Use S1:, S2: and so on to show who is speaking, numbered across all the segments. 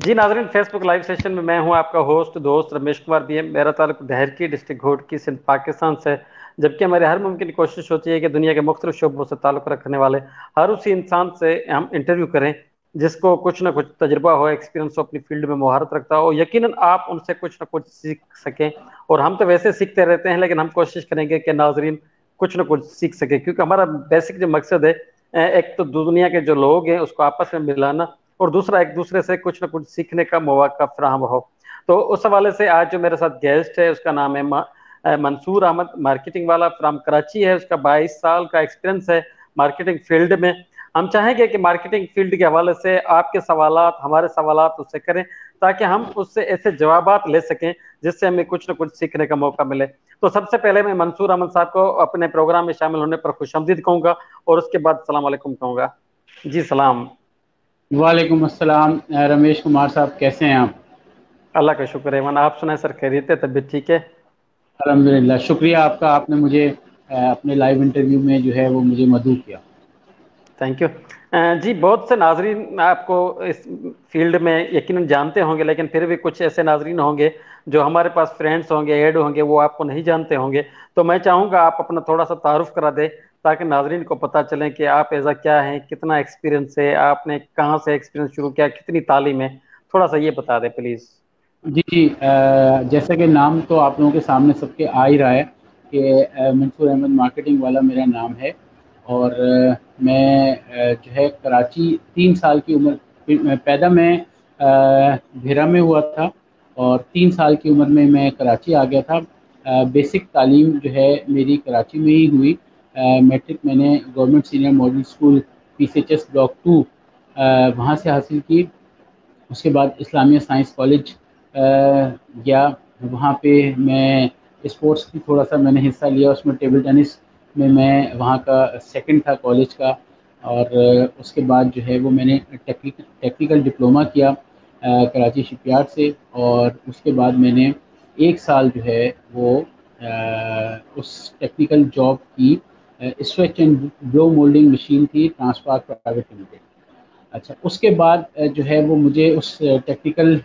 S1: जी नाजरीन, Facebook live session में मैं हूं आपका होस्ट दोस्त रमेश कुमार BM। मेरा ताल्लुक दहर की डिस्ट्रिक्ट घोटकी सिंध पाकिस्तान से, जबकि हमारी हर मुमकिन कोशिश होती है कि दुनिया के मुख्तलिफ शोबों से ताल्लुक रखने वाले हर उसी इंसान से हम इंटरव्यू करें जिसको कुछ ना कुछ तजुर्बा हो, एक्सपीरियंस हो, अपनी फील्ड में महारत रखता हो। यकीनन आप उनसे कुछ ना कुछ सीख सकें, और हम तो वैसे सीखते रहते हैं, लेकिन हम कोशिश करेंगे कि नाजरीन कुछ ना कुछ सीख सके, क्योंकि हमारा बेसिक जो मकसद है, एक तो दुनिया के जो लोग हैं उसको आपस में मिलाना, और दूसरा एक दूसरे से कुछ ना कुछ सीखने का मौका फराहम हो। तो उस हवाले से आज जो मेरे साथ गेस्ट है उसका नाम है मंसूर अहमद, मार्केटिंग वाला फ्राम कराची है। उसका 22 साल का एक्सपीरियंस है मार्केटिंग फील्ड में। हम चाहेंगे कि मार्केटिंग फील्ड के हवाले से आपके सवालात, हमारे सवालात उससे करें, ताकि हम उससे ऐसे जवाबात ले सकें जिससे हमें कुछ ना कुछ सीखने का मौका मिले। तो सबसे पहले मैं मंसूर अहमद साहब को अपने प्रोग्राम में शामिल होने पर खुशामदीद कहूंगा, और उसके बाद सलाम अलैकुम कहूंगा। जी सलाम।
S2: वालेकुम अस्सलाम। रमेश कुमार साहब, कैसे हैं आप?
S1: अल्लाह का शुक्र है। मन आप सुनाए सर, खैरियत है, तबीयत ठीक है?
S2: अल्हम्दुलिल्लाह, शुक्रिया आपका, आपने मुझे अपने लाइव इंटरव्यू में जो है वो मुझे मदऊ किया।
S1: Thank you. जी, बहुत से नाजरीन आपको इस फील्ड में यकीनन जानते होंगे, लेकिन फिर भी कुछ ऐसे नाजरीन होंगे जो हमारे पास फ्रेंड्स होंगे, ऐड होंगे, वो आपको नहीं जानते होंगे। तो मैं चाहूँगा आप अपना थोड़ा सा तारुफ करा दें, ताकि नाजरीन को पता चले कि आप ऐसा क्या हैं, कितना एक्सपीरियंस है, आपने कहाँ से एक्सपीरियंस शुरू किया, कितनी तालीम है, थोड़ा सा ये बता दें प्लीज़।
S2: जी जी, जैसा कि नाम तो आप लोगों के सामने सबके आ ही रहा है कि मंसूर अहमद मार्केटिंग वाला मेरा नाम है। और मैं जो है कराची 3 साल की उम्र पैदा मैं भेरा में हुआ था, और 3 साल की उम्र में मैं कराची आ गया था। बेसिक तालीम जो है मेरी कराची में ही हुई। मैट्रिक मैंने government senior model school PCHS block 2 वहाँ से हासिल की। उसके बाद इस्लामिया साइंस कॉलेज गया। वहाँ पे मैं स्पोर्ट्स की थोड़ा सा मैंने हिस्सा लिया, उसमें टेबल टेनिस में मैं वहाँ का सेकंड था कॉलेज का। और उसके बाद जो है वो मैंने टेक्निकल डिप्लोमा किया कराची शिपयार्ड से। और उसके बाद मैंने 1 साल जो है वो उस टेक्निकल जॉब की। Stretch and blow moulding machine थी, ट्रांसपार्क प्राइवेट लिमिटेड। अच्छा, उसके बाद जो है वो मुझे उस टेक्निकल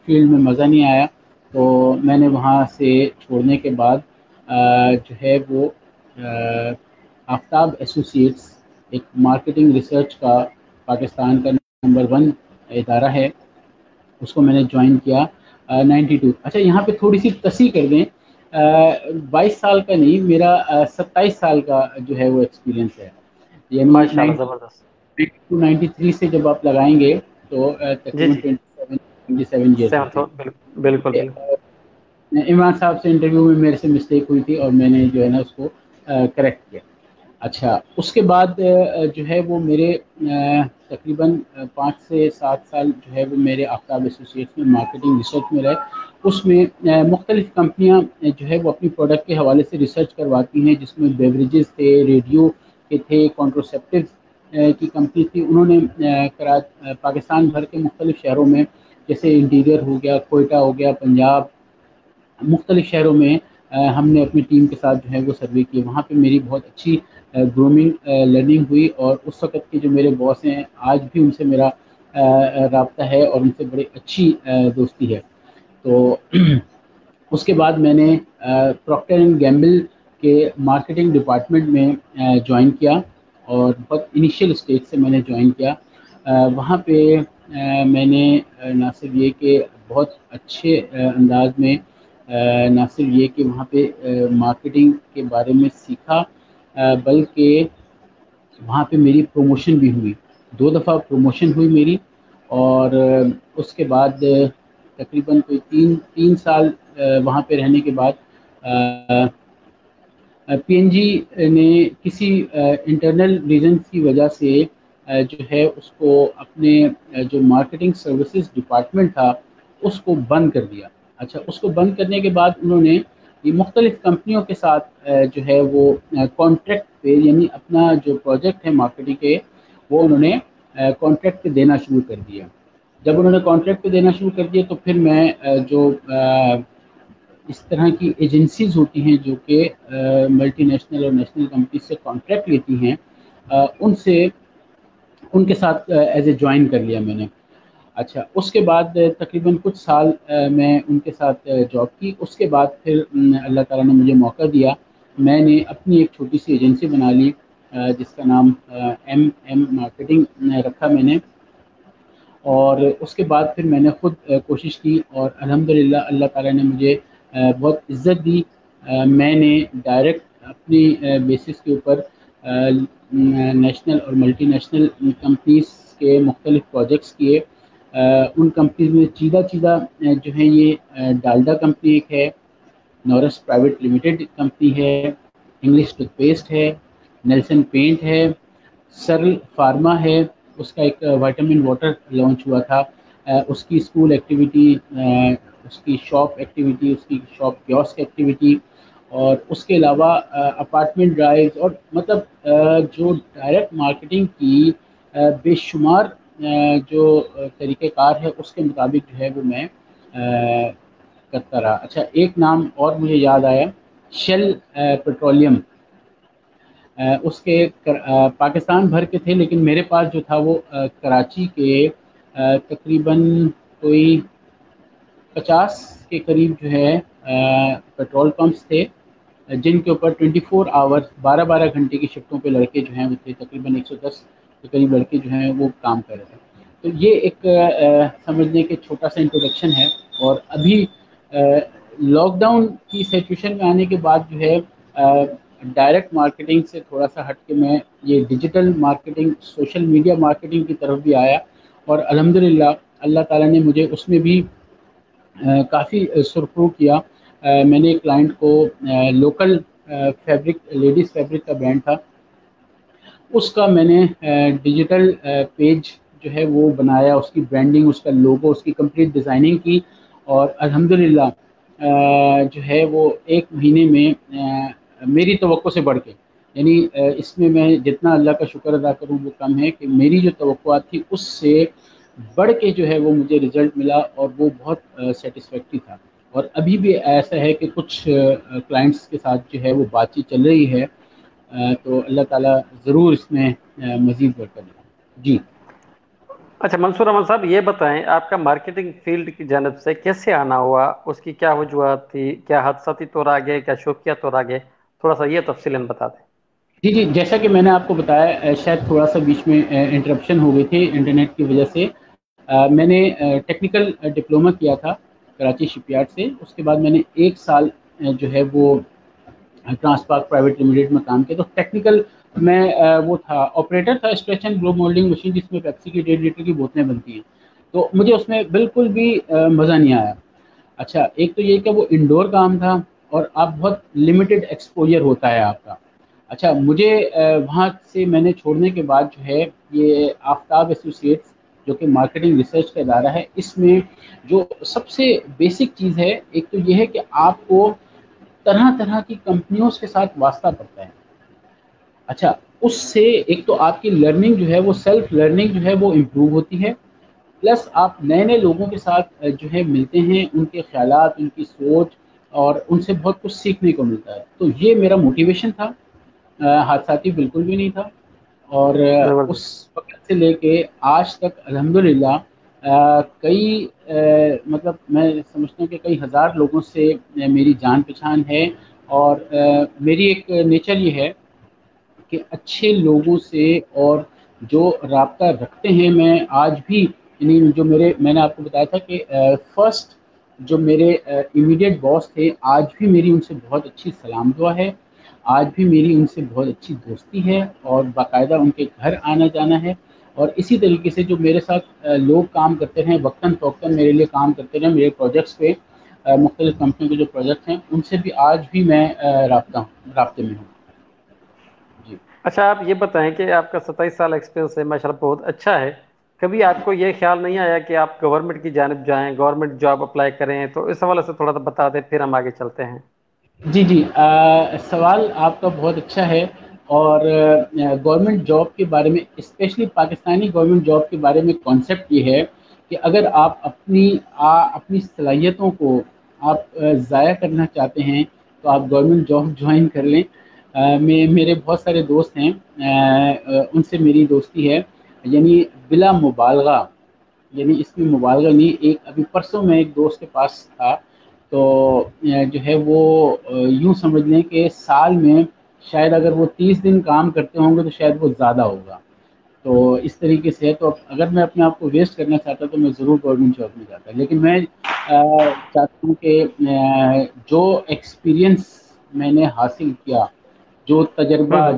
S2: फील्ड में मज़ा नहीं आया, तो मैंने वहाँ से छोड़ने के बाद जो है वो आफ्ताब एसोसिएट्स, एक मार्केटिंग रिसर्च का पाकिस्तान का नंबर 1 इदारा है, उसको मैंने ज्वाइन किया 92। अच्छा, यहाँ पे थोड़ी सी तसी कर दें, 22 साल का नहीं, मेरा 27 साल का जो है वो एक्सपीरियंस है। यानी
S1: माशाल्लाह, ज़बरदस्त।
S2: 92-93 से जब आप लगाएंगे तो
S1: जी
S2: तकरीबन
S1: जी।
S2: 27 ईयर्स
S1: सहमत
S2: होते
S1: हो,
S2: हैं।
S1: बिल्कुल
S2: ये,
S1: बिल्कुल।
S2: इमरान साहब से इंटरव्यू में मेरे से मिस्टेक हुई थी और मैंने जो है ना उसको करेक्ट किया। अच्छा, उसके बाद जो है वो मेरे तकरीबन 5 से 7 साल जो है वो मेरे आफ्ताब एसोसिएट्स में मार्केटिंग रिसर्च में रहे। उसमें मुख्तलिफ कंपनियां जो है वो अपनी प्रोडक्ट के हवाले से रिसर्च करवाती हैं, जिसमें बेवरेजेस थे, रेडियो के थे, कॉन्ट्रोसेप्टिव की कंपनी थी। उन्होंने पाकिस्तान भर के मुख्तलिफ शहरों में, जैसे इंटीरियर हो गया, कोयटा हो गया, पंजाब, मुख्तलिफ शहरों में हमने अपनी टीम के साथ जो है वो सर्वे किए। वहाँ पे मेरी बहुत अच्छी ग्रूमिंग लर्निंग हुई, और उस वक्त के जो मेरे बॉस हैं आज भी उनसे मेरा राब्ता है और उनसे बड़ी अच्छी दोस्ती है। तो उसके बाद मैंने प्रॉक्टर एंड गैम्बल के मार्केटिंग डिपार्टमेंट में ज्वाइन किया, और बहुत इनिशियल स्टेज से मैंने ज्वाइन किया। वहाँ पे मैंने ना सिर्फ ये कि बहुत अच्छे अंदाज में ना सिर्फ ये कि वहाँ पे मार्केटिंग के बारे में सीखा, बल्कि वहाँ पे मेरी प्रमोशन भी हुई। 2 दफ़ा प्रमोशन हुई मेरी। और उसके बाद तकरीबन कोई तीन तीन साल वहाँ पे रहने के बाद PNG ने किसी इंटरनल रीजंस की वजह से जो है उसको अपने जो मार्केटिंग सर्विसेज डिपार्टमेंट था उसको बंद कर दिया। अच्छा, उसको बंद करने के बाद उन्होंने ये मुख्तलिफ कंपनियों के साथ जो है वो कॉन्ट्रैक्ट पे, यानी अपना जो प्रोजेक्ट है मार्केटिंग के, वो उन्होंने कॉन्ट्रैक्ट पे देना शुरू कर दिया। जब उन्होंने कॉन्ट्रैक्ट पे देना शुरू कर दिया तो फिर मैं जो इस तरह की एजेंसीज होती हैं जो कि मल्टी नेशनल और नेशनल कंपनी से कॉन्ट्रैक्ट लेती हैं, उनसे उनके साथ एज ए ज्वाइन कर लिया मैंने। अच्छा, उसके बाद तकरीबन कुछ साल मैं उनके साथ जॉब की। उसके बाद फिर अल्लाह ताला ने मुझे मौका दिया, मैंने अपनी एक छोटी सी एजेंसी बना ली जिसका नाम एम एम मार्केटिंग रखा मैंने। और उसके बाद फिर मैंने ख़ुद कोशिश की और अल्हम्दुलिल्लाह अल्लाह ताला ने मुझे बहुत इज़्ज़त दी। मैंने डायरेक्ट अपनी बेसिस के ऊपर नेशनल और मल्टी नेशनल कंपनीज़ के मुख्तलिफ़ प्रोजेक्ट्स किए। उन कंपनीज में चीज़ा चीज़ा जो है ये डालडा कंपनी एक है, नॉरस प्राइवेट लिमिटेड कंपनी है, इंग्लिश टूथपेस्ट है, नेल्सन पेंट है, सरल फार्मा है, उसका एक विटामिन वाटर लॉन्च हुआ था, उसकी स्कूल एक्टिविटी, उसकी शॉप एक्टिविटी, उसकी शॉप कियोस्क एक्टिविटी, और उसके अलावा अपार्टमेंट ड्राइव्स, और मतलब जो डायरेक्ट मार्केटिंग की बेशुमार जो तरीक़ेकार है उसके मुताबिक जो है वो मैं करता रहा। अच्छा, एक नाम और मुझे याद आया, शेल पेट्रोलियम। उसके पाकिस्तान भर के थे, लेकिन मेरे पास जो था वो कराची के तकरीबन कोई 50 के करीब जो है पेट्रोल पंप्स थे, जिनके ऊपर 24 आवर्स 12-12 घंटे की शिफ्टों पे लड़के जो हैं वो थे, तकरीबन 110 के करीब लड़के जो हैं वो काम कर रहे थे। तो ये एक समझने के छोटा सा इंट्रोडक्शन है। और अभी लॉकडाउन की सिचुएशन में आने के बाद जो है डायरेक्ट मार्केटिंग से थोड़ा सा हट के मैं ये digital marketing, social media marketing की तरफ भी आया, और अल्हम्दुलिल्लाह अल्लाह ताला ने मुझे उसमें भी काफ़ी सुरखरू किया। मैंने एक क्लाइंट को लोकल फैब्रिक, लेडीज़ फैब्रिक का ब्रांड था, उसका मैंने डिजिटल पेज जो है वो बनाया, उसकी ब्रांडिंग, उसका लोगो, उसकी कंप्लीट डिज़ाइनिंग की, और अल्हम्दुलिल्लाह जो है वो एक महीने में मेरी तवक्को से बढ़ के, यानी इसमें मैं जितना अल्लाह का शुक्र अदा करूँ वो कम है कि मेरी जो तवक्कुआत थी उससे बढ़ के जो है वो मुझे रिज़ल्ट मिला, और वो बहुत सेटिस्फैक्ट्री था। और अभी भी ऐसा है कि कुछ क्लाइंट्स के साथ जो है वो बातचीत चल रही है, तो अल्लाह ताला ज़रूर इसमें मज़ीद बरकत दे। जी।
S1: अच्छा मंसूर अहमद साहब, ये बताएं आपका मार्केटिंग फील्ड की जानब से कैसे आना हुआ, उसकी क्या वजूहत थी, क्या हादसाती तौर आ गए, क्या शौकिया तौर आ गए, थोड़ा सा ये तफसीलन बता दें।
S2: जी जी, जैसा कि मैंने आपको बताया, शायद थोड़ा सा बीच में इंटरप्शन हो गई थी इंटरनेट की वजह से। मैंने टेक्निकल डिप्लोमा किया था कराची शिपयार्ड से। उसके बाद मैंने एक साल जो है वो ट्रांसपार्क प्राइवेट लिमिटेड में काम किया। तो टेक्निकल मैं वो था, ऑपरेटर था stretch and glow moulding machine, जिसमें पेप्सी की 1.5 लीटर की बोतलें बनती हैं। तो मुझे उसमें बिल्कुल भी मज़ा नहीं आया। अच्छा, एक तो ये कि वो इंडोर काम था, और आप बहुत लिमिटेड एक्सपोजर होता है आपका। अच्छा, मुझे वहाँ से मैंने छोड़ने के बाद जो है ये आफ्ताब एसोसिएट्स, जो कि मार्केटिंग रिसर्च का इदारा है, इसमें जो सबसे बेसिक चीज़ है, एक तो ये है कि आपको तरह तरह की कंपनियों के साथ वास्ता पड़ता है। अच्छा, उससे एक तो आपकी लर्निंग जो है वो, सेल्फ लर्निंग जो है वो इम्प्रूव होती है, प्लस आप नए नए लोगों के साथ जो है मिलते हैं, उनके ख्यालात, उनकी सोच, और उनसे बहुत कुछ सीखने को मिलता है। तो ये मेरा मोटिवेशन था, हादसाती बिल्कुल भी नहीं था। और
S1: जबरदस्त।
S2: उस वक्त से लेके आज तक अल्हम्दुलिल्लाह कई मतलब मैं समझता हूँ कि कई हज़ार लोगों से मेरी जान पहचान है। और मेरी एक नेचर ये है कि अच्छे लोगों से और जो राब्ता रखते हैं, मैं आज भी, यानी जो मेरे, मैंने आपको बताया था कि फर्स्ट जो मेरे इमीडिएट बॉस थे, आज भी मेरी उनसे बहुत अच्छी सलाम दुआ है, आज भी मेरी उनसे बहुत अच्छी दोस्ती है, और बाकायदा उनके घर आना जाना है। और इसी तरीके से जो मेरे साथ लोग काम करते हैं, वक्तन फ़ौक्तन मेरे लिए काम करते रहे मेरे प्रोजेक्ट्स पे, मुख्तलिफ़ कंपनियों के जो प्रोजेक्ट्स हैं उनसे भी आज भी मैं राब्ते में हूँ। जी।
S1: अच्छा आप ये बताएं कि आपका 27 साल एक्सपीरियंस है, माशाल्लाह बहुत अच्छा है। कभी आपको ये ख्याल नहीं आया कि आप गवर्नमेंट की जानिब जाएं, गवर्नमेंट जॉब अप्लाई करें? तो इस हवाले से थोड़ा सा बता दें, फिर हम आगे चलते हैं।
S2: जी जी, सवाल आपका बहुत अच्छा है। और गवर्नमेंट जॉब के बारे में, स्पेशली पाकिस्तानी गवर्नमेंट जॉब के बारे में कॉन्सेप्ट ये है कि अगर आप अपनी सलाहियतों को आप ज़ाया करना चाहते हैं, तो आप गवर्नमेंट जॉब ज्वाइन कर लें। मेरे बहुत सारे दोस्त हैं, उनसे मेरी दोस्ती है, यानी बिला मुबालगा یعنی اس میں مبالغہ نہیں. ایک ابھی پرسوں میں ایک دوست کے پاس تھا تو جو ہے وہ یوں سمجھ لیں کہ سال میں شاید اگر وہ 30 دن کام کرتے ہوں گے تو شاید وہ زیادہ ہوگا. تو اس طریقے سے تو اگر میں اپنے آپ کو ویسٹ کرنا چاہتا تو میں ضرور گورنمنٹ جاب میں جاتا, لیکن میں چاہتا ہوں کہ جو ایکسپیرینس میں نے حاصل کیا, جو تجربہ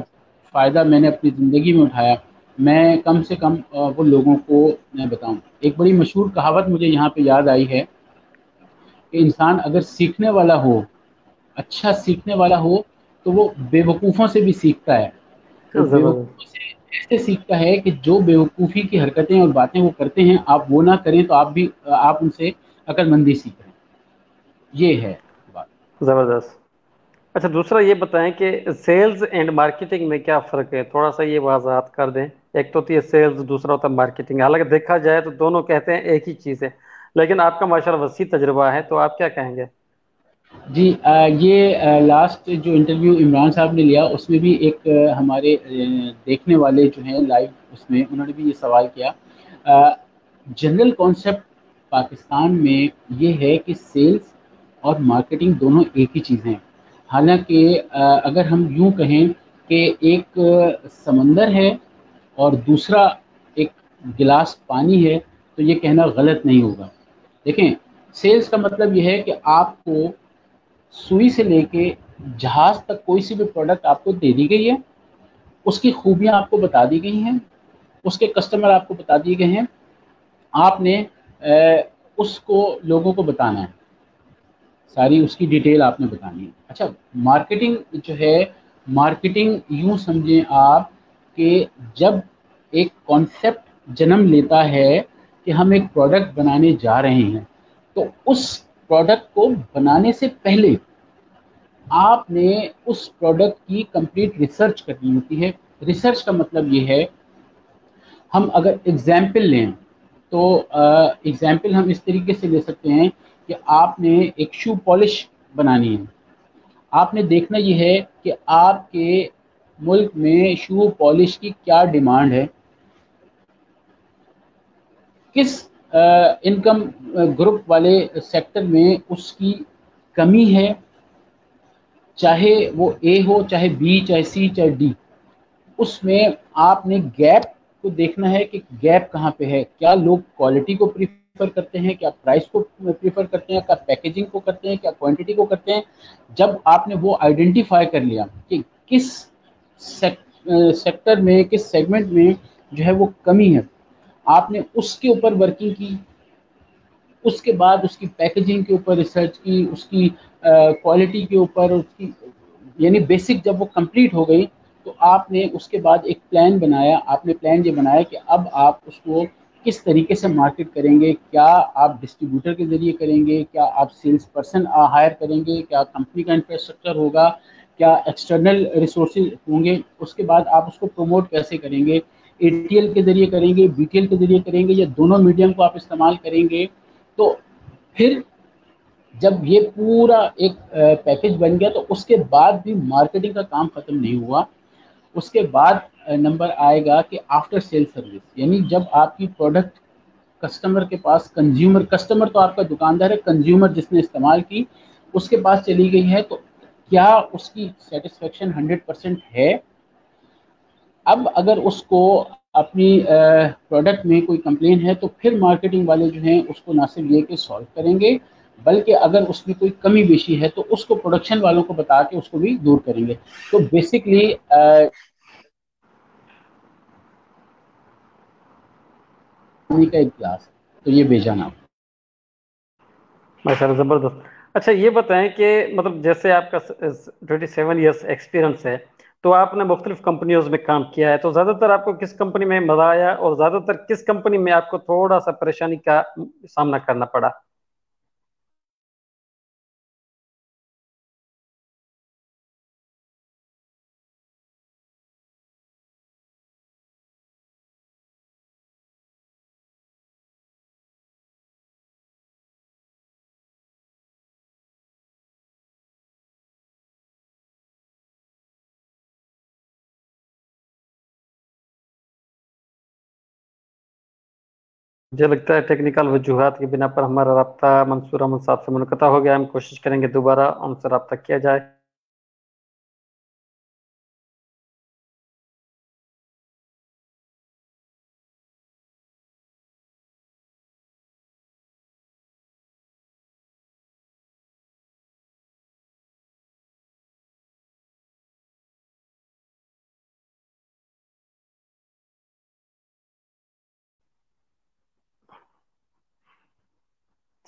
S2: فائدہ میں نے اپنی زندگی میں اٹھایا, میں کم سے کم وہ لوگوں کو میں بتاؤں. ایک بڑی مشہور کہاوت مجھے یہاں پہ یاد آئی ہے کہ انسان اگر سیکھنے والا ہو, اچھا سیکھنے والا ہو, تو وہ بے وقوفوں سے بھی سیکھتا ہے. وہ بے
S1: زبردست.
S2: وقوفوں سے ایسے سیکھتا ہے کہ جو بے وقوفی کی حرکتیں اور باتیں وہ کرتے ہیں آپ وہ نہ کریں تو آپ ان سے عقل مندی سیکھیں. یہ ہے بات.
S1: زبردست. اچھا دوسرا یہ بتائیں کہ سیلز اینڈ مارکیٹنگ میں کیا فرق ہے, تھوڑا سا یہ وضاحت کر دیں. ایک تو ہوتی ہے سیلز, دوسرا ہوتا ہے مارکیٹنگ. حالانکہ دیکھا جائے تو دونوں کہتے ہیں ایک ہی چیز ہے, لیکن آپ کا ماشاءاللہ وسیع تجربہ ہے, تو آپ کیا کہیں گے؟
S2: جی یہ لاسٹ جو انٹرویو عمران صاحب نے لیا اس میں بھی ایک ہمارے دیکھنے والے جو ہیں لائیو, اس میں انہوں نے بھی یہ سوال کیا. جنرل کانسیپٹ پاکستان میں یہ ہے کہ سیلز اور مارکیٹنگ دونوں ایک ہی چیزیں ہیں. حالانکہ اگر ہم یوں کہیں کہ ایک سمندر ہے اور دوسرا ایک گلاس پانی ہے تو یہ کہنا غلط نہیں ہوگا. دیکھیں, سیلز کا مطلب یہ ہے کہ آپ کو سوئی سے لے کے جہاز تک کوئی سی بھی پروڈکٹ آپ کو دے دی گئی ہے, اس کی خوبیاں آپ کو بتا دی گئی ہیں, اس کے کسٹمر آپ کو بتا دیے گئے ہیں, آپ نے اس کو لوگوں کو بتانا ہے, ساری اس کی ڈیٹیل آپ نے بتانی ہے. اچھا مارکیٹنگ جو ہے, مارکیٹنگ یوں سمجھیں آپ کہ جب ایک کانسیپٹ جنم لیتا ہے کہ ہم ایک پروڈکٹ بنانے جا رہے ہیں, تو اس پروڈکٹ کو بنانے سے پہلے آپ نے اس پروڈکٹ کی کمپلیٹ ریسرچ کرنی ہوتی ہے. ریسرچ کا مطلب یہ ہے, ہم اگر ایگزامپل لیں تو ایگزامپل ہم اس طریقے سے لے سکتے ہیں کہ آپ نے ایک شو پالش بنانی ہے. آپ نے دیکھنا یہ ہے کہ آپ کے ملک میں شو پالش کی کیا ڈیمانڈ ہے, کس انکم گروپ والے سیکٹر میں اس کی کمی ہے, چاہے وہ اے ہو, چاہے بی, چاہے سی, چاہے ڈی. اس میں آپ نے گیپ کو دیکھنا ہے کہ گیپ کہاں پہ ہے. کیا لوگ کوالٹی کو پریفر کرتے ہیں, کیا پرائس کو پریفر کرتے ہیں, کیا پیکیجنگ کو کرتے ہیں, کیا کوانٹٹی کو کرتے ہیں. جب آپ نے وہ آئیڈینٹیفائی کر لیا کہ کس سیکٹر میں, کس سیگمنٹ میں جو ہے وہ کمی ہے, آپ نے اس کے اوپر ورکنگ کی. اس کے بعد اس کی پیکیجنگ کے اوپر ریسرچ کی, اس کی کوالٹی کے اوپر, اس کی یعنی بیسک جب وہ کمپلیٹ ہو گئی تو آپ نے اس کے بعد ایک پلان بنایا. آپ نے پلان یہ بنایا کہ اب آپ اس کو کس طریقے سے مارکیٹ کریں گے. کیا آپ ڈسٹریبیوٹر کے ذریعے کریں گے, کیا آپ سیلس پرسن ہائر کریں گے, کیا کمپنی کا انفراسٹرکچر ہوگا, کیا ایکسٹرنل ریسورسز ہوں گے. اس کے بعد آپ اس کو پروموٹ کیسے کریں گے, اے ٹی ایل کے ذریعے کریں گے, بی ٹی ایل کے ذریعے کریں گے, یا دونوں میڈیم کو آپ استعمال کریں گے. تو پھر جب یہ پورا ایک پیکج بن گیا تو اس کے بعد بھی مارکیٹنگ کا کام ختم نہیں ہوا. اس کے بعد نمبر آئے گا کہ آفٹر سیل سروس, یعنی جب آپ کی پروڈکٹ کسٹمر کے پاس, کسٹمر تو آپ کا دکاندار ہے, کنزیومر جس نے استعمال کی اس کے پاس چلی گئی ہے, تو کیا اس کی سیٹسفیکشن 100% ہے. اب اگر اس کو اپنی پروڈکٹ میں کوئی کمپلین ہے تو پھر مارکیٹنگ والے جو ہیں اس کو نہ صرف یہ کہ سالو کریں گے, بلکہ اگر اس میں کوئی کمی بیشی ہے تو اس کو پروڈکشن والوں کو بتا کے اس کو بھی دور کریں گے. تو بیسکلی کا ایک کلاس ہے, تو یہ بیجانا.
S1: ماشاء اللہ زبردست. اچھا یہ بتائیں کہ مطلب جیسے آپ کا 27 ایئرس ایکسپیرنس ہے, تو آپ نے مختلف کمپنیوں میں کام کیا ہے, تو زیادہ تر آپ کو کس کمپنی میں مزہ آیا, اور زیادہ تر کس کمپنی میں آپ کو تھوڑا سا پریشانی کا سامنا کرنا پڑا؟ मुझे लगता है टेक्निकल वजूहात की बिना पर हमारा राब्ता मंसूर अहमद साहब से मुनक़ता हो गया। हम कोशिश करेंगे दोबारा उनसे राब्ता किया जाए।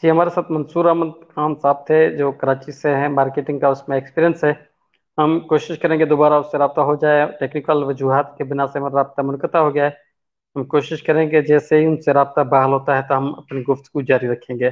S1: जी, हमारे साथ मंसूर अहमद खान साहब थे जो कराची से हैं, मार्केटिंग का उसमें एक्सपीरियंस है। हम कोशिश करेंगे दोबारा उससे रब्ता हो जाए। टेक्निकल वजूहात के बिना से हमारा रब्ता मुनक़ता हो गया है। हम कोशिश करेंगे जैसे ही उनसे रब्ता बहाल होता है तो हम अपनी गुफ्तगू जारी रखेंगे।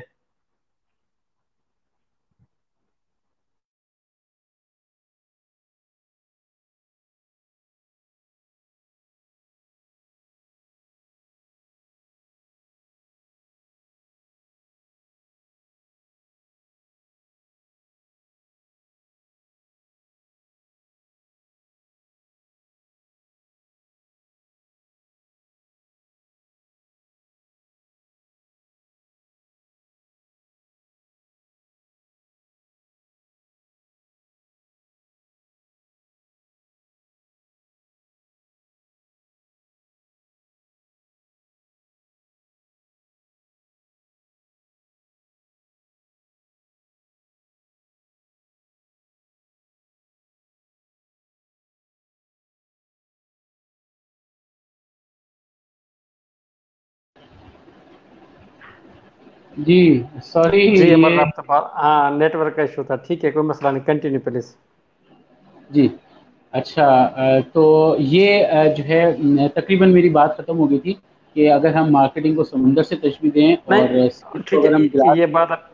S2: जी सॉरी
S1: जी, हमारा
S2: ये
S1: रब्ता, हाँ, नेटवर्क का इशू था। ठीक है, कोई मसला नहीं, कंटिन्यू प्लीज।
S2: जी अच्छा तो ये जो है तकरीबन मेरी बात ख़त्म हो गई थी कि अगर हम मार्केटिंग को समुंदर से तशबीह दें और
S1: नहीं,
S2: स्किल्स को
S1: ठीक है,
S2: अगर हम गिलास।
S1: ये बात,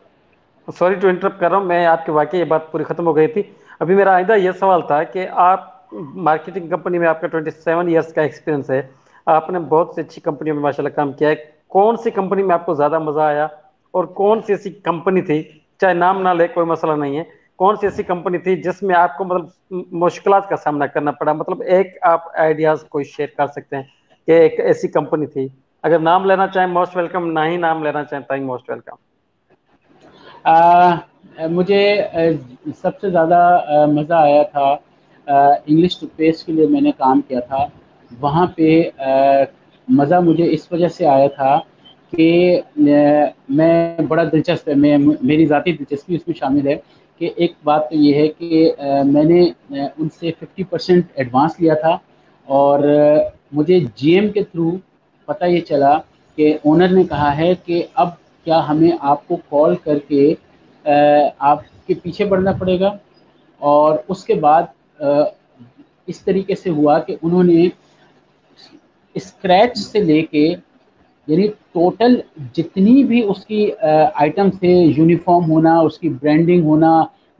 S1: सॉरी टू इंटरप्ट कर रहा हूँ मैं आपके, वाकई ये बात पूरी खत्म हो गई थी। अभी मेरा आइंदा ये सवाल था कि आप मार्केटिंग कंपनी में, आपका 27 ईयर्स का एक्सपीरियंस है, आपने बहुत सी अच्छी कंपनियों में माशाल्लाह काम किया है। कौन सी कंपनी में आपको ज़्यादा मज़ा आया और कौन सी ऐसी कंपनी थी, चाहे नाम ना ले कोई मसला नहीं है, कौन सी ऐसी कंपनी थी जिसमें आपको मतलब मुश्किलात का सामना करना पड़ा? मतलब एक आप आइडियाज कोई शेयर कर सकते हैं कि एक ऐसी कंपनी थी? अगर नाम लेना चाहें मोस्ट वेलकम, ना ही नाम लेना चाहें तो मोस्ट वेलकम।
S2: मुझे सबसे ज़्यादा मज़ा आया था इंग्लिश टूथपेस्ट के लिए मैंने काम किया था। वहाँ पे मज़ा मुझे इस वजह से आया था कि मैं बड़ा दिलचस्प है, मैं मेरी ज़ाती दिलचस्पी इसमें शामिल है कि एक बात तो ये है कि मैंने उनसे 50% एडवांस लिया था और मुझे जीएम के थ्रू पता ये चला कि ओनर ने कहा है कि अब क्या हमें आपको कॉल करके आपके पीछे पड़ना पड़ेगा। और उसके बाद इस तरीके से हुआ कि उन्होंने स्क्रैच से लेके यानी टोटल जितनी भी उसकी आइटम थे, यूनिफॉर्म होना, उसकी ब्रांडिंग होना,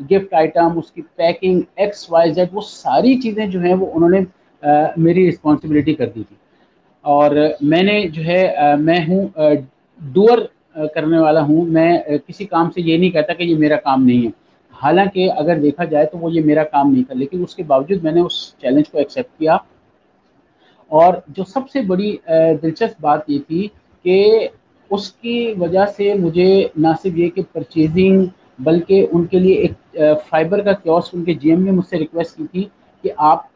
S2: गिफ्ट आइटम, उसकी पैकिंग, एक्स वाई जेड, वो सारी चीज़ें जो हैं वो उन्होंने मेरी रिस्पॉन्सिबिलिटी कर दी थी। और मैंने जो है मैं हूँ डूअर करने वाला हूँ। मैं किसी काम से ये नहीं कहता कि ये मेरा काम नहीं है। हालांकि अगर देखा जाए तो वो ये मेरा काम नहीं था, लेकिन उसके बावजूद मैंने उस चैलेंज को एक्सेप्ट किया। और जो सबसे बड़ी दिलचस्प बात ये थी कि उसकी वजह से मुझे ना सिर्फ ये कि परचेजिंग, बल्कि उनके लिए एक फाइबर का कियोस्क उनके जीएम ने मुझसे रिक्वेस्ट की थी कि आप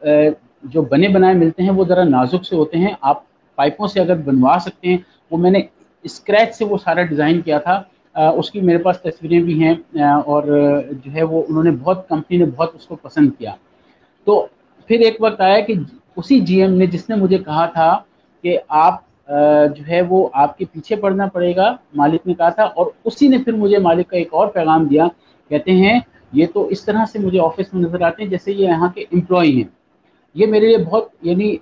S2: जो बने बनाए मिलते हैं वो ज़रा नाजुक से होते हैं, आप पाइपों से अगर बनवा सकते हैं। वो मैंने स्क्रैच से वो सारा डिज़ाइन किया था। उसकी मेरे पास तस्वीरें भी हैं और जो है वो उन्होंने बहुत, कंपनी ने बहुत उसको पसंद किया। तो फिर एक वक्त आया कि उसी जीएम ने, जिसने मुझे कहा था कि आप जो है वो आपके पीछे पड़ना पड़ेगा, मालिक ने कहा था, और उसी ने फिर मुझे मालिक का एक और पैगाम दिया। कहते हैं ये तो इस तरह से मुझे ऑफिस में नजर आते हैं जैसे ये यहाँ के एम्प्लॉय हैं। ये मेरे लिए बहुत यानी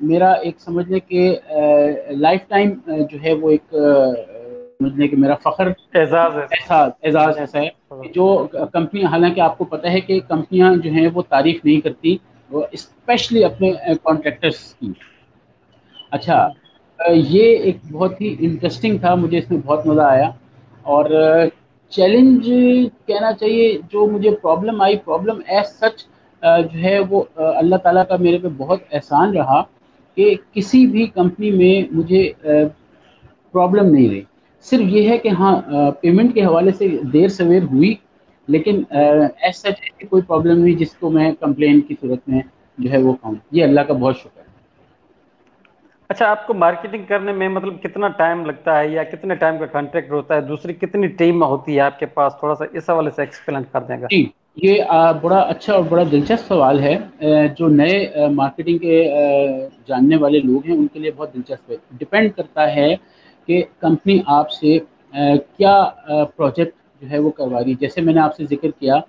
S2: मेरा एक समझने के लाइफ टाइम जो है वो एक समझने के मेरा फख्र,
S1: एजाज है
S2: ऐसा एजाज ऐसा है कि जो कंपनी, हालांकि आपको पता है कि कंपनियां जो हैं वो तारीफ नहीं करती, वो स्पेशली अपने कॉन्ट्रैक्टर्स की। अच्छा ये एक बहुत ही इंटरेस्टिंग था, मुझे इसमें बहुत मज़ा आया। और चैलेंज कहना चाहिए, जो मुझे प्रॉब्लम आई, प्रॉब्लम एज सच जो है वो अल्लाह ताला का मेरे पे बहुत एहसान रहा कि किसी भी कंपनी में मुझे پرابلم نہیں رہی. صرف یہ ہے کہ ہاں پیمنٹ کے حوالے سے دیر سویر ہوئی, لیکن ایز سچ کوئی پرابلم نہیں جس کو میں کمپلین کی صورت میں جو ہے وہ کہوں. یہ اللہ کا بہت شکر ہے.
S1: اچھا، آپ کو مارکیٹنگ کرنے میں مطلب کتنا ٹائم لگتا ہے یا کتنے ٹائم کا کانٹریکٹ ہوتا ہے؟ دوسری کتنی ٹیم ہوتی ہے آپ کے پاس؟ تھوڑا سا اس حوالے سے ایکسپلین کر دیں گا.
S2: جی یہ بڑا اچھا اور بڑا دلچسپ سوال ہے. جو نئے مارکیٹنگ کے جاننے والے لوگ ہیں ان کے لیے بہت دلچسپ ہے. ڈپینڈ کرتا ہے کہ کمپنی آپ سے کیا پروجیکٹ جو ہے وہ کروا رہی ہے. جیسے میں نے آپ سے ذکر کیا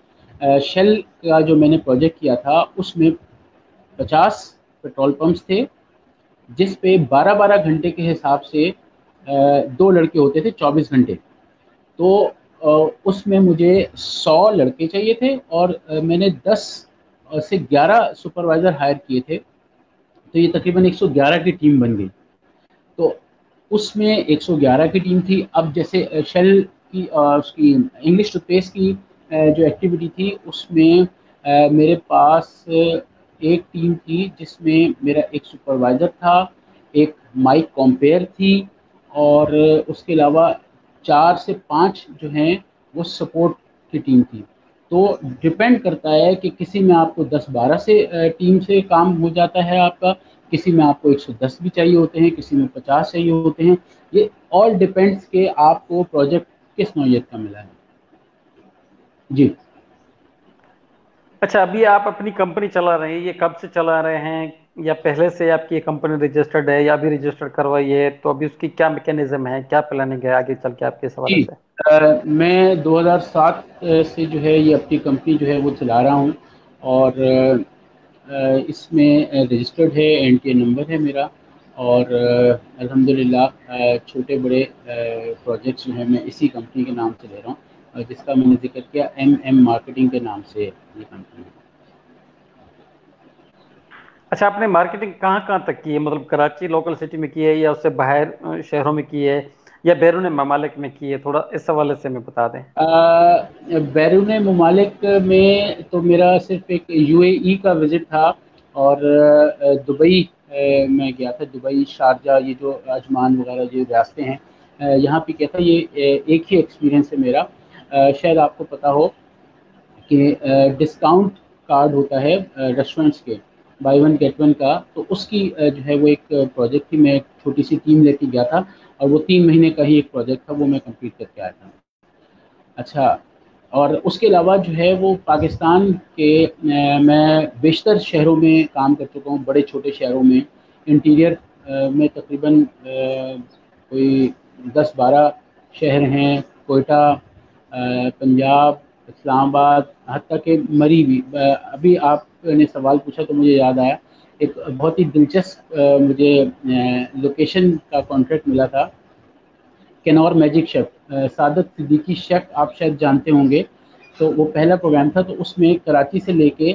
S2: شیل کا جو میں نے پروجیکٹ کیا تھا اس میں 50 پیٹرول پمپس تھے جس پہ 12 گھنٹے کے حساب سے 2 لڑکے ہوتے تھے 24 گھنٹے. تو اس میں مجھے 100 لڑکے چاہیے تھے اور میں نے 10 سے 11 سپروائزر ہائر کیے تھے. تو یہ تقریباً 111 کی ٹیم بن گئی. تو اس میں 111 کی ٹیم تھی. اب جیسے شیل کی اس کی انگلش ٹوتھ پیسٹ کی جو ایکٹیویٹی تھی اس میں میرے پاس ایک ٹیم تھی جس میں میرا ایک سپروائزر تھا, ایک مائک کمپیئر تھی, اور اس کے علاوہ 4 سے 5 جو ہیں وہ سپورٹ کی ٹیم تھی. تو ڈپینڈ کرتا ہے کہ کسی میں آپ کو 10-12 سے ٹیم سے کام ہو جاتا ہے آپ کا, کسی میں آپ کو 110 بھی چاہیے ہوتے ہیں, کسی میں 50 چاہیے ہوتے ہیں. یہ آل ڈپینڈس کہ آپ کو پروجیکٹ کس نوعیت کا ملا ہے. جی
S1: اچھا، ابھی آپ اپنی کمپنی چلا رہے ہیں، یہ کب سے چلا رہے ہیں یا پہلے سے آپ کی کمپنی رجسٹرڈ ہے یا ابھی رجسٹرڈ کروائی ہے؟ تو ابھی اس کی کیا میکینزم ہے، کیا پلاننگ ہے آگے چل کے آپ کے اس حوالے
S2: جی
S1: سے؟
S2: میں 2007 سے جو ہے یہ اپنی کمپنی جو ہے وہ چلا رہا ہوں, اور اس میں رجسٹرڈ ہے, این ٹی اے نمبر ہے میرا, اور الحمدللہ چھوٹے بڑے پروجیکٹس جو ہیں میں اسی کمپنی کے نام سے لے رہا ہوں, جس کا میں نے ذکر کیا ایم مارکیٹنگ کے نام سے یہ کمپنی ہے.
S1: اچھا، آپ نے مارکیٹنگ کہاں کہاں تک کی ہے؟ مطلب کراچی لوکل سٹی میں کی ہے یا اس سے باہر شہروں میں کی ہے یا بیرون ممالک میں کی ہے؟ تھوڑا اس حوالے سے میں بتا دیں.
S2: بیرون ممالک میں تو میرا صرف ایک یو اے ای کا وزٹ تھا, اور دبئی میں گیا تھا. دبئی, شارجہ, یہ جو عجمان وغیرہ جو ریاستیں ہیں یہاں پہ کیا تھا, یہ ایک ہی ایکسپیرینس ہے میرا. شاید آپ کو پتا ہو کہ ڈسکاؤنٹ کارڈ ہوتا ہے ریسٹورینٹس کے, بائی ون گیٹ ون کا, تو اس کی جو ہے وہ ایک پروجیکٹ تھی. میں ایک چھوٹی سی ٹیم لے کے گیا تھا اور وہ 3 مہینے کا ہی ایک پروجیکٹ تھا, وہ میں کمپلیٹ کر کے آیا تھا. اچھا, اور اس کے علاوہ جو ہے وہ پاکستان کے میں بیشتر شہروں میں کام کر چکا ہوں, بڑے چھوٹے شہروں میں. انٹیریئر میں تقریباً کوئی 10-12 شہر ہیں, کوئٹہ, پنجاب, اسلام آباد, حتیٰ کہ مری بھی. ابھی آپ نے سوال پوچھا تو مجھے یاد آیا, ایک بہت ہی دلچسپ مجھے لوکیشن کا کانٹریکٹ ملا تھا, کینور میجک شیف, سعادت صدیقی شیف آپ شاید جانتے ہوں گے. تو وہ پہلا پروگرام تھا, تو اس میں کراچی سے لے کے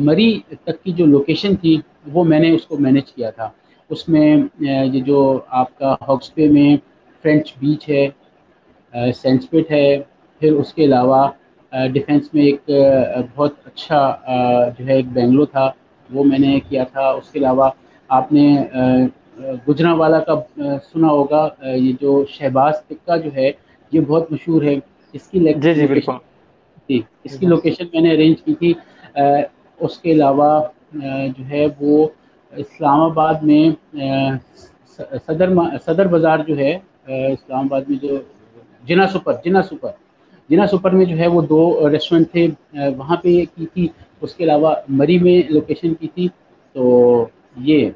S2: مری تک کی جو لوکیشن تھی وہ میں نے اس کو مینیج کیا تھا. اس میں یہ جو آپ کا ہاکس پے میں فرینچ بیچ ہے, سینسپٹ ہے, پھر اس کے علاوہ ڈیفینس میں ایک بہت اچھا جو ہے ایک بنگلو تھا, وہ میں نے کیا تھا. اس کے علاوہ آپ نے گجرانوالہ کا سنا ہوگا, یہ جو شہباز تکہ جو ہے یہ بہت مشہور ہے. اس کی
S1: جی جی
S2: لوکیشن
S1: بالکل.
S2: تھی, اس کی لوکیشن میں نے ارینج کی تھی. اس کے علاوہ جو ہے وہ اسلام آباد میں صدر بازار جو ہے, اسلام آباد میں جو جنا سپر میں جو ہے وہ 2 ریسٹورینٹ تھے, وہاں پہ کی تھی. اس کے علاوہ مری میں لوکیشن کی تھی. تو یہ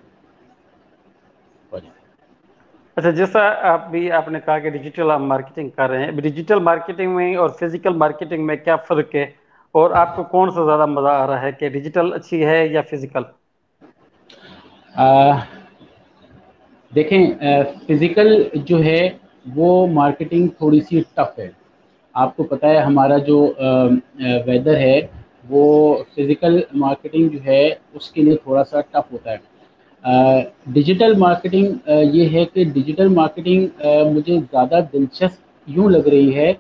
S1: اچھا، جیسا آپ نے کہا کہ ڈیجیٹل آپ مارکیٹنگ کر رہے ہیں, ڈیجیٹل مارکیٹنگ میں اور فزیکل مارکیٹنگ میں کیا فرق ہے؟ اور آپ کو کون سا زیادہ مزہ آ رہا ہے کہ ڈیجیٹل اچھی ہے یا فزیکل؟
S2: دیکھیں, فزیکل جو ہے وہ مارکیٹنگ تھوڑی سی ٹف ہے. آپ کو پتہ ہے ہمارا جو ویدر ہے وہ فزیکل مارکیٹنگ جو ہے اس کے لیے تھوڑا سا ٹف ہوتا ہے. ڈیجیٹل مارکیٹنگ یہ ہے کہ ڈیجیٹل مارکیٹنگ مجھے زیادہ دلچسپ یوں لگ رہی ہے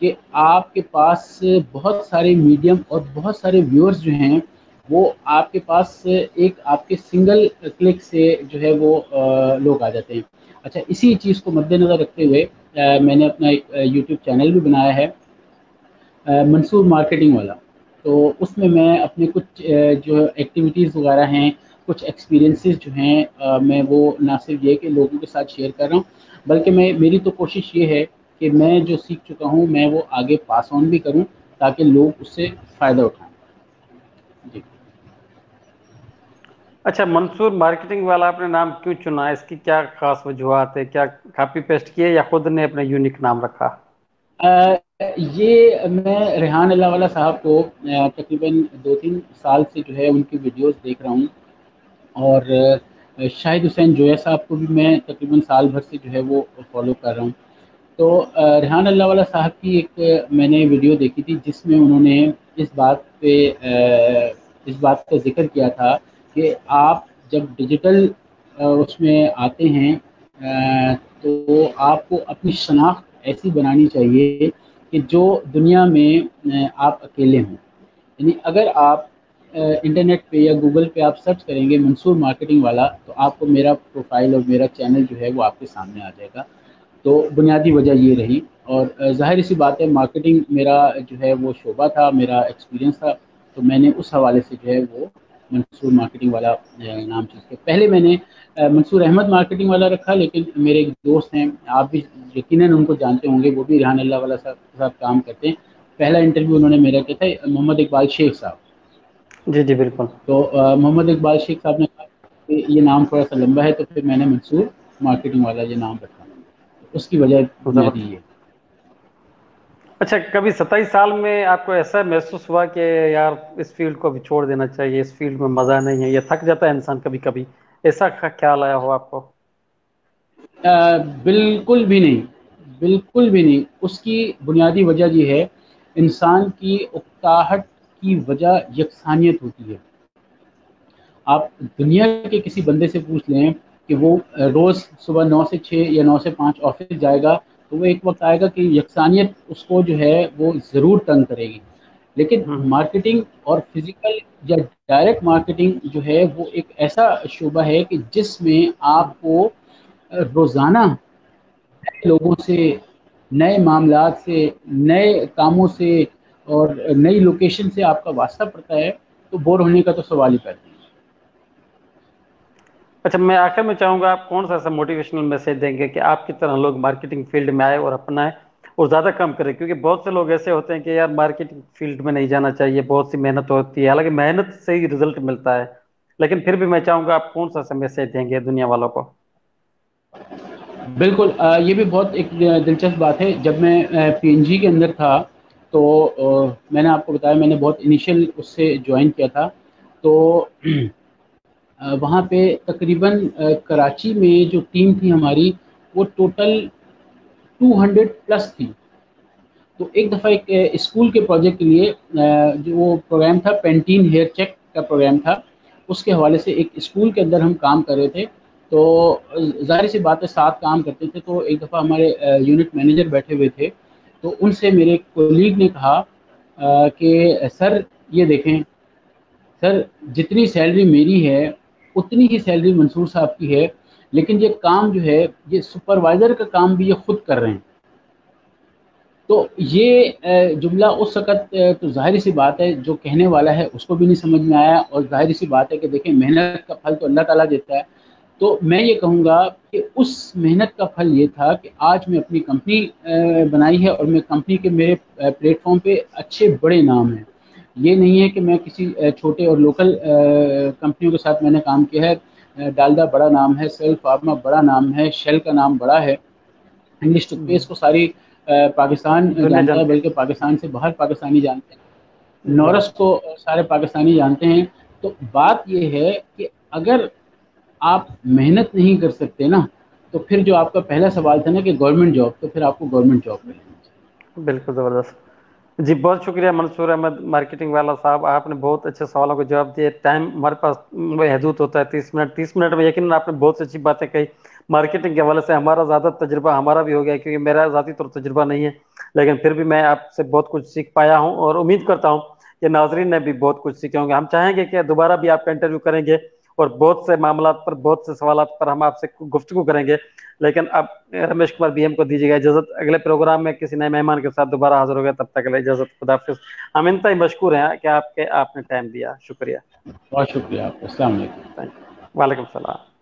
S2: کہ آپ کے پاس بہت سارے میڈیم اور بہت سارے ویورز جو ہیں وہ آپ کے پاس ایک آپ کے سنگل کلک سے جو ہے وہ لوگ آ جاتے ہیں. اچھا، اسی چیز کو مد نظر رکھتے ہوئے میں نے اپنا ایک یوٹیوب چینل بھی بنایا ہے، منصور مارکیٹنگ والا. تو اس میں اپنے کچھ جو ایکٹیویٹیز وغیرہ ہیں، کچھ ایکسپیرینسز جو ہیں، میں وہ نہ صرف یہ کہ لوگوں کے ساتھ شیئر کر رہا ہوں، بلکہ میری تو کوشش یہ ہے کہ میں جو سیکھ چکا ہوں میں وہ آگے پاس آن بھی کروں تاکہ لوگ اس سے فائدہ اٹھائیں. جی.
S1: اچھا، منصور مارکیٹنگ والا آپ نے نام کیوں چنا؟ اس کی کیا خاص وجوہات ہے؟ کیا کاپی پیسٹ کیے یا خود نے اپنا یونیک نام رکھا؟
S2: یہ میں ریحان اللہ والا صاحب کو تقریباً 2-3 سال سے جو ہے ان کی ویڈیوز دیکھ رہا ہوں، اور شاہد حسین جویا صاحب کو بھی میں تقریباً سال بھر سے جو ہے وہ فالو کر رہا ہوں. تو ریحان اللہ والا صاحب کی ایک میں نے ویڈیو دیکھی تھی جس میں انہوں نے اس بات کا ذکر کیا تھا کہ آپ جب ڈیجیٹل اس میں آتے ہیں تو آپ کو اپنی شناخت ایسی بنانی چاہیے کہ جو دنیا میں آپ اکیلے ہوں. یعنی اگر آپ انٹرنیٹ پہ یا گوگل پہ آپ سرچ کریں گے منصور مارکیٹنگ والا تو آپ کو میرا پروفائل اور میرا چینل جو ہے وہ آپ کے سامنے آ جائے گا. تو بنیادی وجہ یہ رہی، اور ظاہر سی بات ہے مارکیٹنگ میرا جو ہے وہ شعبہ تھا، میرا ایکسپیرینس تھا، تو میں نے اس حوالے سے جو ہے وہ منصور مارکیٹنگ والا نام چیز کیا. پہلے میں نے منصور احمد مارکیٹنگ والا رکھا، لیکن میرے ایک دوست ہیں، آپ بھی یقیناً ان کو جانتے ہوں گے، وہ بھی ریحان اللہ والا صاحب کے ساتھ کام کرتے ہیں. پہلا انٹرویو انہوں نے میرا کیا تھا، محمد اقبال شیخ صاحب.
S1: جی جی بالکل.
S2: تو محمد اقبال شیخ صاحب نے کہا کہ یہ نام تھوڑا سا لمبا ہے، تو پھر میں نے منصور مارکیٹنگ والا یہ نام رکھا. اس کی وجہ بنیادی
S1: زبردست.
S2: یہ.
S1: اچھا، کبھی 27 سال میں آپ کو ایسا محسوس ہوا کہ یار اس فیلڈ کو بھی چھوڑ دینا چاہیے، اس فیلڈ میں مزہ نہیں ہے، یہ تھک جاتا ہے انسان کبھی کبھی، ایسا خیال آیا ہو آپ کو؟
S2: بالکل بھی نہیں، بالکل بھی نہیں. اس کی بنیادی وجہ یہ ہے، انسان کی اکتاہٹ کی وجہ یکسانیت ہوتی ہے. آپ دنیا کے کسی بندے سے پوچھ لیں کہ وہ روز صبح 9 سے 6 یا 9 سے 5 آفس جائے گا، تو وہ ایک وقت آئے گا کہ یکسانیت اس کو جو ہے وہ ضرور تنگ کرے گی. لیکن مارکیٹنگ اور فزیکل یا ڈائریکٹ مارکیٹنگ جو ہے وہ ایک ایسا شعبہ ہے کہ جس میں آپ کو روزانہ نئے لوگوں سے، نئے معاملات سے، نئے کاموں سے اور نئی لوکیشن سے آپ کا واسطہ پڑتا ہے، تو بور ہونے کا تو سوال ہی پیدا نہیں.
S1: اچھا، میں آخر میں چاہوں گا آپ کون سا ایسا موٹیویشنل میسج دیں گے کہ آپ کی طرح لوگ مارکیٹنگ فیلڈ میں آئے اور اپنائیں اور زیادہ کام کریں؟ کیونکہ بہت سے لوگ ایسے ہوتے ہیں کہ یار مارکیٹنگ فیلڈ میں نہیں جانا چاہیے، بہت سی محنت ہوتی ہے، حالانکہ محنت سے ہی رزلٹ ملتا ہے، لیکن پھر بھی میں چاہوں گا آپ کون سا ایسا میسج دیں گے دنیا والوں کو؟
S2: بالکل، یہ بھی بہت ایک دلچسپ بات ہے. جب میں پی این جی کے اندر تھا تو میں نے آپ کو بتایا میں نے بہت انیشیل اس سے جوائن کیا تھا. تو وہاں پہ تقریباً کراچی میں جو ٹیم تھی ہماری وہ ٹوٹل 200+ تھی. تو ایک دفعہ ایک اسکول کے پروجیکٹ کے لیے جو وہ پروگرام تھا پینٹین ہیئر چیک کا پروگرام تھا، اس کے حوالے سے ایک اسکول کے اندر ہم کام کر رہے تھے. تو ظاہر سی بات ہے ساتھ کام کرتے تھے. تو ایک دفعہ ہمارے یونٹ مینیجر بیٹھے ہوئے تھے، تو ان سے میرے کولیگ نے کہا کہ سر یہ دیکھیں سر، جتنی سیلری میری ہے اتنی ہی سیلری منصور صاحب کی ہے، لیکن یہ کام جو ہے یہ سپروائزر کا کام بھی یہ خود کر رہے ہیں. تو یہ جملہ اس وقت تو ظاہر سی بات ہے جو کہنے والا ہے اس کو بھی نہیں سمجھ میں آیا، اور ظاہر سی بات ہے کہ دیکھیں محنت کا پھل تو اللہ تعالیٰ دیتا ہے. تو میں یہ کہوں گا کہ اس محنت کا پھل یہ تھا کہ آج میں اپنی کمپنی بنائی ہے، اور میں کمپنی کے میرے پلیٹ فارم پہ اچھے بڑے نام ہیں. یہ نہیں ہے کہ میں کسی چھوٹے اور لوکل کمپنیوں کے ساتھ میں نے کام کیا ہے. ڈالڈا بڑا نام ہے، سیل فارما بڑا نام ہے، شیل کا نام بڑا ہے، انگلش ٹوتھ پیسٹ کو ساری پاکستان
S1: دنیا
S2: جانتا ہے،
S1: جانتی
S2: بلکہ پاکستان سے باہر پاکستانی جانتے ہیں.
S1: ہے.
S2: نورس
S1: زبردست.
S2: کو سارے پاکستانی جانتے ہیں. تو بات یہ ہے کہ اگر آپ محنت نہیں کر سکتے نا، تو پھر جو آپ کا پہلا سوال تھا نا کہ گورنمنٹ جاب، تو پھر آپ کو گورنمنٹ جاب پہ لینا چاہیے.
S1: بالکل زبردست. جی بہت شکریہ منصور احمد مارکیٹنگ والا صاحب، آپ نے بہت اچھے سوالوں کے جواب دیے. ٹائم ہمارے پاس محدود ہوتا ہے 30 منٹ، 30 منٹ میں یقیناً آپ نے بہت اچھی باتیں کہی. مارکیٹنگ کے حوالے سے ہمارا زیادہ تجربہ ہمارا بھی ہو گیا، کیونکہ میرا ذاتی طور تجربہ نہیں ہے، لیکن پھر بھی میں آپ سے بہت کچھ سیکھ پایا ہوں، اور امید کرتا ہوں کہ ناظرین نے بھی بہت کچھ سیکھے ہوں گے. ہم چاہیں گے کہ دوبارہ بھی آپ کا انٹرویو کریں گے اور بہت سے معاملات پر، بہت سے سوالات پر ہم آپ سے گفتگو کریں گے. لیکن اب رمیش کمار BM کو دیجیے گا اجازت. اگلے پروگرام میں کسی نئے مہمان کے ساتھ دوبارہ حاضر ہو گئے. تب تک کے لیے اجازت. خدا حافظ. ہم انتہائی مشکور ہیں کہ آپ نے ٹائم دیا. شکریہ.
S2: بہت شکریہ آپ کا. السلام علیکم.
S1: وعلیکم السلام.